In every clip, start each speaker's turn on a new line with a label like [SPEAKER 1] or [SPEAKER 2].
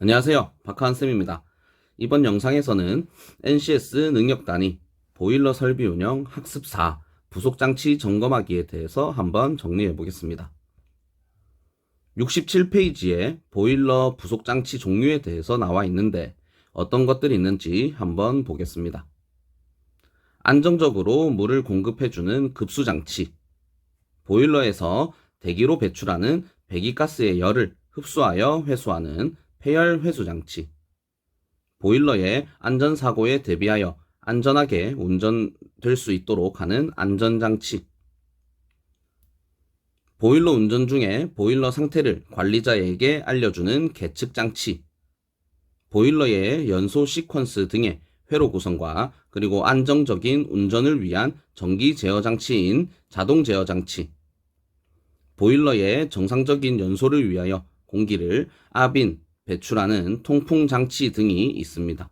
[SPEAKER 1] 안녕하세요. 박하한쌤입니다. 이번 영상에서는 NCS 능력단위 보일러 설비 운영 학습 4 부속장치 점검하기에 대해서 한번 정리해 보겠습니다. 67페이지에 보일러 부속장치 종류에 대해서 나와 있는데 어떤 것들이 있는지 한번 보겠습니다. 안정적으로 물을 공급해주는 급수장치, 보일러에서 대기로 배출하는 배기가스의 열을 흡수하여 회수하는 폐열 회수장치, 보일러의 안전사고에 대비하여 안전하게 운전될 수 있도록 하는 안전장치, 보일러 운전 중에 보일러 상태를 관리자에게 알려주는 계측장치, 보일러의 연소 시퀀스 등의 회로 구성과 그리고 안정적인 운전을 위한 전기 제어 장치인 자동 제어 장치, 보일러의 정상적인 연소를 위하여 공기를 아빈, 배출하는 통풍 장치 등이 있습니다.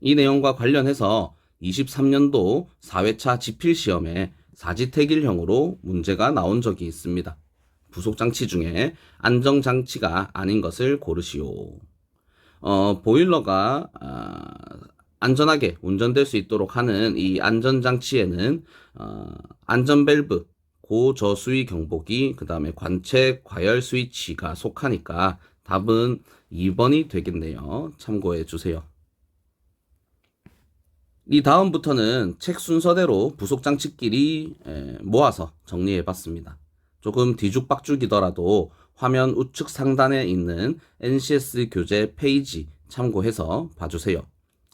[SPEAKER 1] 이 내용과 관련해서 23년도 4회차 지필시험에 사지택일형으로 문제가 나온 적이 있습니다. 부속장치 중에 안정장치가 아닌 것을 고르시오. 보일러가 안전하게 운전될 수 있도록 하는 이 안전장치에는 안전밸브, 고저수위 경보기, 그 다음에 관책 과열 스위치가 속하니까 답은 2번이 되겠네요. 참고해 주세요. 이 다음부터는 책 순서대로 부속장치끼리 모아서 정리해 봤습니다. 조금 뒤죽박죽이더라도 화면 우측 상단에 있는 NCS 교재 페이지 참고해서 봐주세요.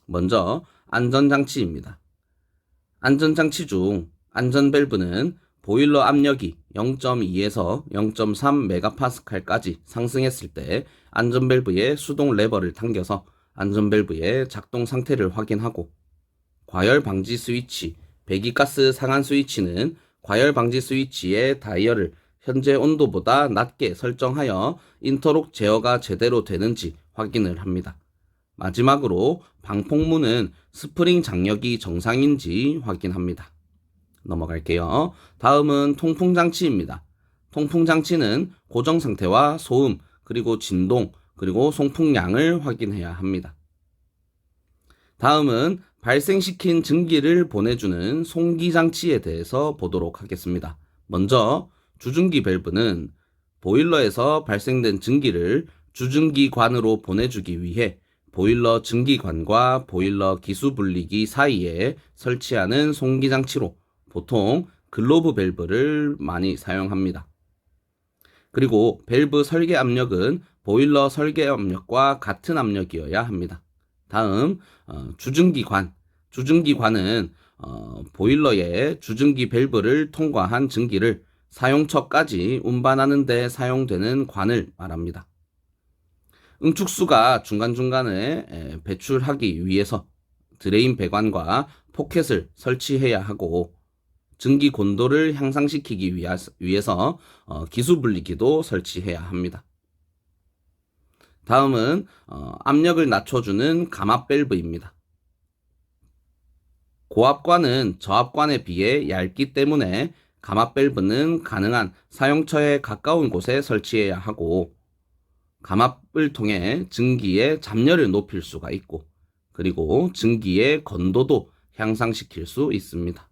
[SPEAKER 1] 먼저 안전장치입니다. 안전장치 중 안전밸브는 보일러 압력이 0.2에서 0.3MPa까지 상승했을 때 안전밸브의 수동 레버를 당겨서 안전밸브의 작동 상태를 확인하고, 과열 방지 스위치, 배기가스 상한 스위치는 과열 방지 스위치의 다이얼을 현재 온도보다 낮게 설정하여 인터록 제어가 제대로 되는지 확인을 합니다. 마지막으로 방폭문은 스프링 장력이 정상인지 확인합니다. 넘어갈게요. 다음은 통풍장치입니다. 통풍장치는 고정상태와 소음, 그리고 진동, 그리고 송풍량을 확인해야 합니다. 다음은 발생시킨 증기를 보내주는 송기장치에 대해서 보도록 하겠습니다. 먼저 주증기 밸브는 보일러에서 발생된 증기를 주증기관으로 보내주기 위해 보일러 증기관과 보일러 기수분리기 사이에 설치하는 송기장치로 보통 글로브 밸브를 많이 사용합니다. 그리고 밸브 설계 압력은 보일러 설계 압력과 같은 압력이어야 합니다. 다음 주증기관. 주증기관은 보일러의 주증기 밸브를 통과한 증기를 사용처까지 운반하는 데 사용되는 관을 말합니다. 응축수가 중간중간에 배출하기 위해서 드레인 배관과 포켓을 설치해야 하고, 증기 곤도를 향상시키기 위해서 기수분리기도 설치해야 합니다. 다음은 압력을 낮춰주는 감압 밸브입니다. 고압관은 저압관에 비해 얇기 때문에 감압 밸브는 가능한 사용처에 가까운 곳에 설치해야 하고, 감압을 통해 증기의 잡열을 높일 수가 있고, 그리고 증기의 건도도 향상시킬 수 있습니다.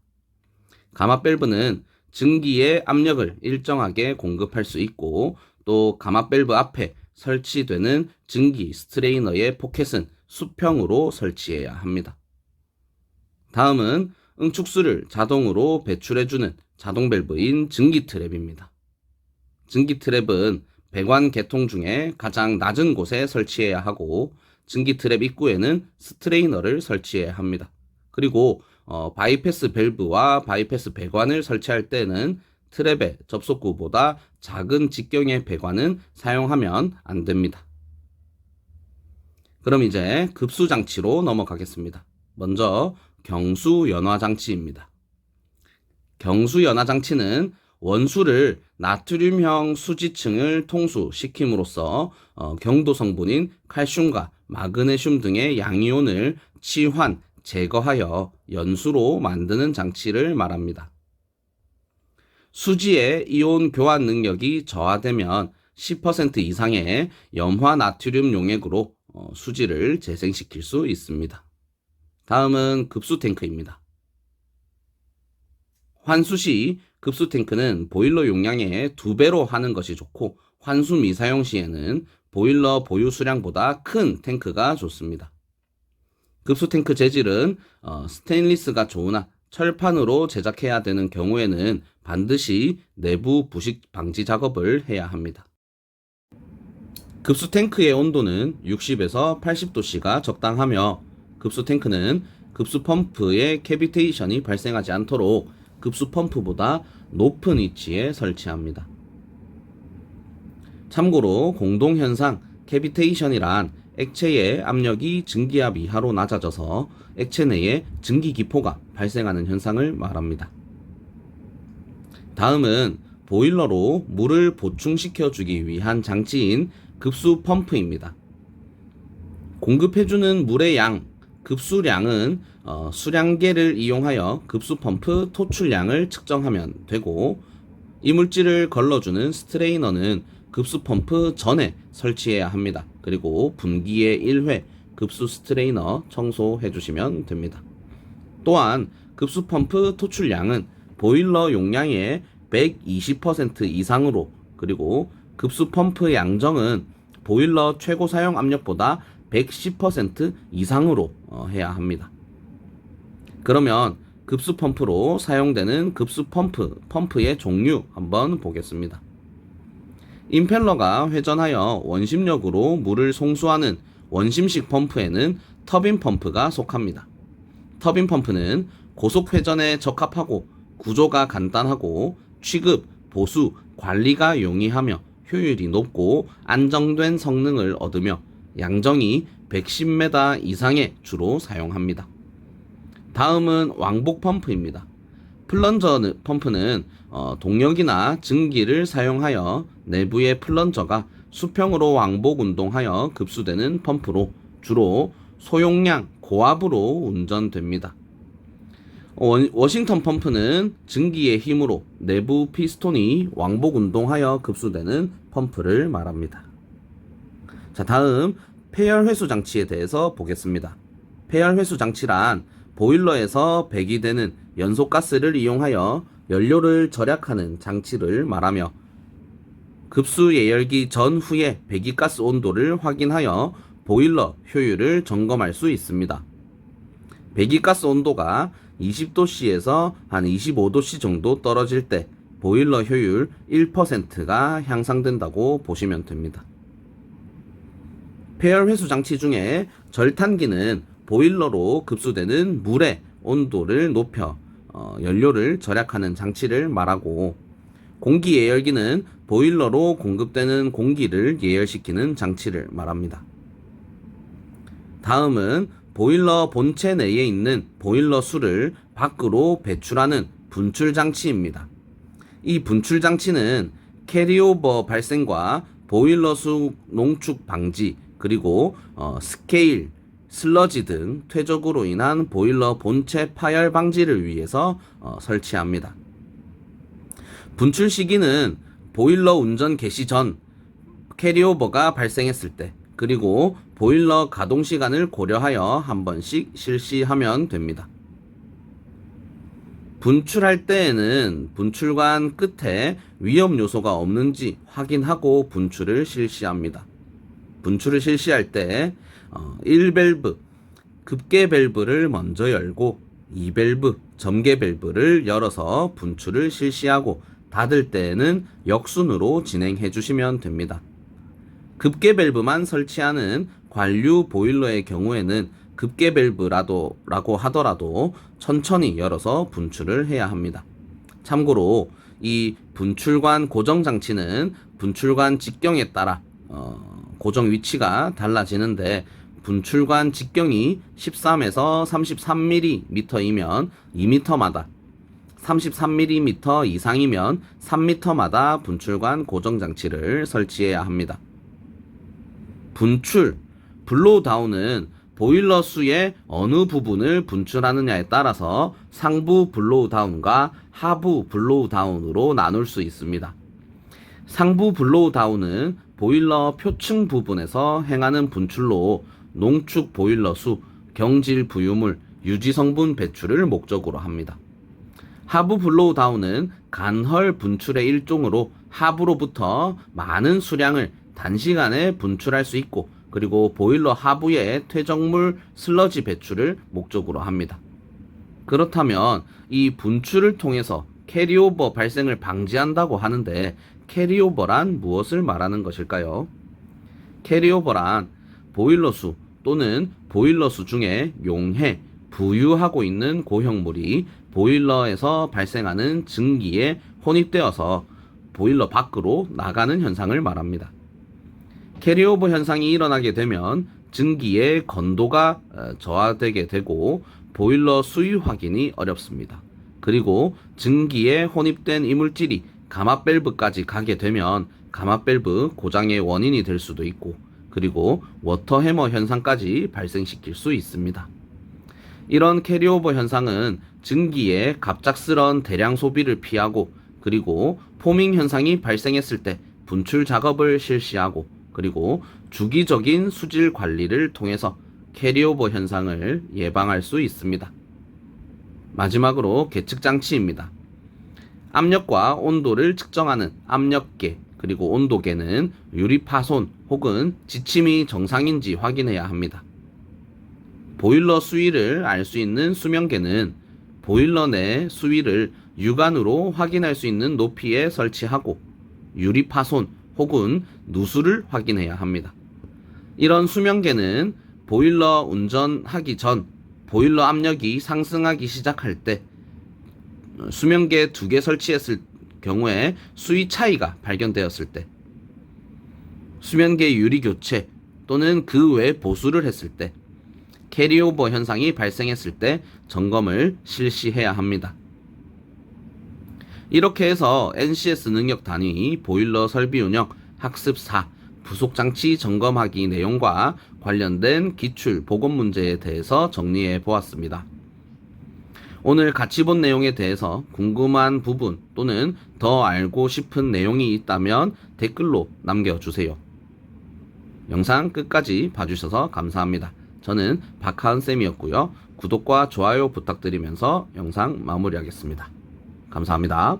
[SPEAKER 1] 감압 밸브는 증기의 압력을 일정하게 공급할 수 있고, 또 감압 밸브 앞에 설치되는 증기 스트레이너의 포켓은 수평으로 설치해야 합니다. 다음은 응축수를 자동으로 배출해주는 자동 밸브인 증기 트랩입니다. 증기 트랩은 배관 계통 중에 가장 낮은 곳에 설치해야 하고, 증기 트랩 입구에는 스트레이너를 설치해야 합니다. 그리고 바이패스 밸브와 바이패스 배관을 설치할 때는 트랩의 접속구보다 작은 직경의 배관은 사용하면 안 됩니다. 그럼 이제 급수장치로 넘어가겠습니다. 먼저 경수연화장치입니다. 경수연화장치는 원수를 나트륨형 수지층을 통수시킴으로써 경도 성분인 칼슘과 마그네슘 등의 양이온을 치환, 제거하여 연수로 만드는 장치를 말합니다. 수지의 이온 교환 능력이 저하되면 10% 이상의 염화 나트륨 용액으로 수지를 재생시킬 수 있습니다. 다음은 급수 탱크입니다. 환수 시 급수 탱크는 보일러 용량의 2배로 하는 것이 좋고, 환수 미사용 시에는 보일러 보유 수량보다 큰 탱크가 좋습니다. 급수 탱크 재질은 스테인리스가 좋으나 철판으로 제작해야 되는 경우에는 반드시 내부 부식 방지 작업을 해야 합니다. 급수 탱크의 온도는 60에서 80도씨가 적당하며, 급수 탱크는 급수 펌프의 캐비테이션이 발생하지 않도록 급수 펌프보다 높은 위치에 설치합니다. 참고로 공동현상 캐비테이션이란 액체의 압력이 증기압 이하로 낮아져서 액체 내에 증기 기포가 발생하는 현상을 말합니다. 다음은 보일러로 물을 보충시켜주기 위한 장치인 급수 펌프입니다. 공급해주는 물의 양, 급수량은 수량계를 이용하여 급수 펌프 토출량을 측정하면 되고, 이물질을 걸러주는 스트레이너는 급수 펌프 전에 설치해야 합니다. 그리고 분기에 1회 급수 스트레이너 청소해 주시면 됩니다. 또한 급수 펌프 토출량은 보일러 용량의 120% 이상으로, 그리고 급수 펌프 양정은 보일러 최고 사용 압력보다 110% 이상으로 해야 합니다. 그러면 급수 펌프로 사용되는 급수 펌프의 종류 한번 보겠습니다. 임펠러가 회전하여 원심력으로 물을 송수하는 원심식 펌프에는 터빈 펌프가 속합니다. 터빈 펌프는 고속 회전에 적합하고 구조가 간단하고 취급, 보수, 관리가 용이하며 효율이 높고 안정된 성능을 얻으며 양정이 110m 이상에 주로 사용합니다. 다음은 왕복 펌프입니다. 플런저 펌프는 동력이나 증기를 사용하여 내부의 플런저가 수평으로 왕복 운동하여 급수되는 펌프로 주로 소용량 고압으로 운전됩니다. 워싱턴 펌프는 증기의 힘으로 내부 피스톤이 왕복 운동하여 급수되는 펌프를 말합니다. 자, 다음 폐열 회수 장치에 대해서 보겠습니다. 폐열 회수 장치란 보일러에서 배기되는 연소가스를 이용하여 연료를 절약하는 장치를 말하며, 급수 예열기 전후의 배기가스 온도를 확인하여 보일러 효율을 점검할 수 있습니다. 배기가스 온도가 20도씨에서 한 25도씨 정도 떨어질 때 보일러 효율 1%가 향상된다고 보시면 됩니다. 폐열 회수 장치 중에 절탄기는 보일러로 급수되는 물의 온도를 높여 연료를 절약하는 장치를 말하고, 공기 예열기는 보일러로 공급되는 공기를 예열시키는 장치를 말합니다. 다음은 보일러 본체 내에 있는 보일러 수를 밖으로 배출하는 분출 장치입니다. 이 분출 장치는 캐리오버 발생과 보일러 수 농축 방지, 그리고 스케일, 슬러지 등 퇴적으로 인한 보일러 본체 파열 방지를 위해서 설치합니다. 분출 시기는 보일러 운전 개시 전 캐리오버가 발생했을 때, 그리고 보일러 가동 시간을 고려하여 한 번씩 실시하면 됩니다. 분출할 때에는 분출관 끝에 위험 요소가 없는지 확인하고 분출을 실시합니다. 분출을 실시할 때 1밸브 급계 밸브를 먼저 열고 2밸브 점계 밸브를 열어서 분출을 실시하고, 닫을 때에는 역순으로 진행해 주시면 됩니다. 급계 밸브만 설치하는 관류 보일러의 경우에는 급계 밸브라고 하더라도 천천히 열어서 분출을 해야 합니다. 참고로 이 분출관 고정 장치는 분출관 직경에 따라 고정 위치가 달라지는데, 분출관 직경이 13에서 33mm이면 2m마다, 33mm 이상이면 3m마다 분출관 고정 장치를 설치해야 합니다. 분출, 블로우다운은 보일러 수의 어느 부분을 분출하느냐에 따라서 상부 블로우다운과 하부 블로우다운으로 나눌 수 있습니다. 상부 블로우다운은 보일러 표층 부분에서 행하는 분출로 농축 보일러 수, 경질 부유물, 유지 성분 배출을 목적으로 합니다. 하부 블로우다운은 간헐 분출의 일종으로 하부로부터 많은 수량을 단시간에 분출할 수 있고, 그리고 보일러 하부의 퇴적물 슬러지 배출을 목적으로 합니다. 그렇다면 이 분출을 통해서 캐리오버 발생을 방지한다고 하는데, 캐리오버란 무엇을 말하는 것일까요? 캐리오버란 보일러수 또는 보일러수 중에 용해, 부유하고 있는 고형물이 보일러에서 발생하는 증기에 혼입되어서 보일러 밖으로 나가는 현상을 말합니다. 캐리오버 현상이 일어나게 되면 증기의 건도가 저하되게 되고 보일러 수위 확인이 어렵습니다. 그리고 증기에 혼입된 이물질이 가마 밸브까지 가게 되면 가마 밸브 고장의 원인이 될 수도 있고, 그리고 워터 해머 현상까지 발생시킬 수 있습니다. 이런 캐리오버 현상은 증기의 갑작스런 대량 소비를 피하고, 그리고 포밍 현상이 발생했을 때 분출 작업을 실시하고, 그리고 주기적인 수질 관리를 통해서 캐리오버 현상을 예방할 수 있습니다. 마지막으로 계측 장치입니다. 압력과 온도를 측정하는 압력계, 그리고 온도계는 유리 파손 혹은 지침이 정상인지 확인해야 합니다. 보일러 수위를 알 수 있는 수명계는 보일러 내 수위를 육안으로 확인할 수 있는 높이에 설치하고, 유리 파손 혹은 누수를 확인해야 합니다. 이런 수명계는 보일러 운전하기 전 보일러 압력이 상승하기 시작할 때 수명계 2개 설치했을 경우에 수위 차이가 발견되었을 때, 수면계 유리 교체 또는 그 외 보수를 했을 때, 캐리오버 현상이 발생했을 때 점검을 실시해야 합니다. 이렇게 해서 NCS 능력 단위 보일러 설비 운영 학습 4 부속장치 점검하기 내용과 관련된 기출 보건 문제에 대해서 정리해 보았습니다. 오늘 같이 본 내용에 대해서 궁금한 부분 또는 더 알고 싶은 내용이 있다면 댓글로 남겨주세요. 영상 끝까지 봐주셔서 감사합니다. 저는 박하은쌤이었고요. 구독과 좋아요 부탁드리면서 영상 마무리하겠습니다. 감사합니다.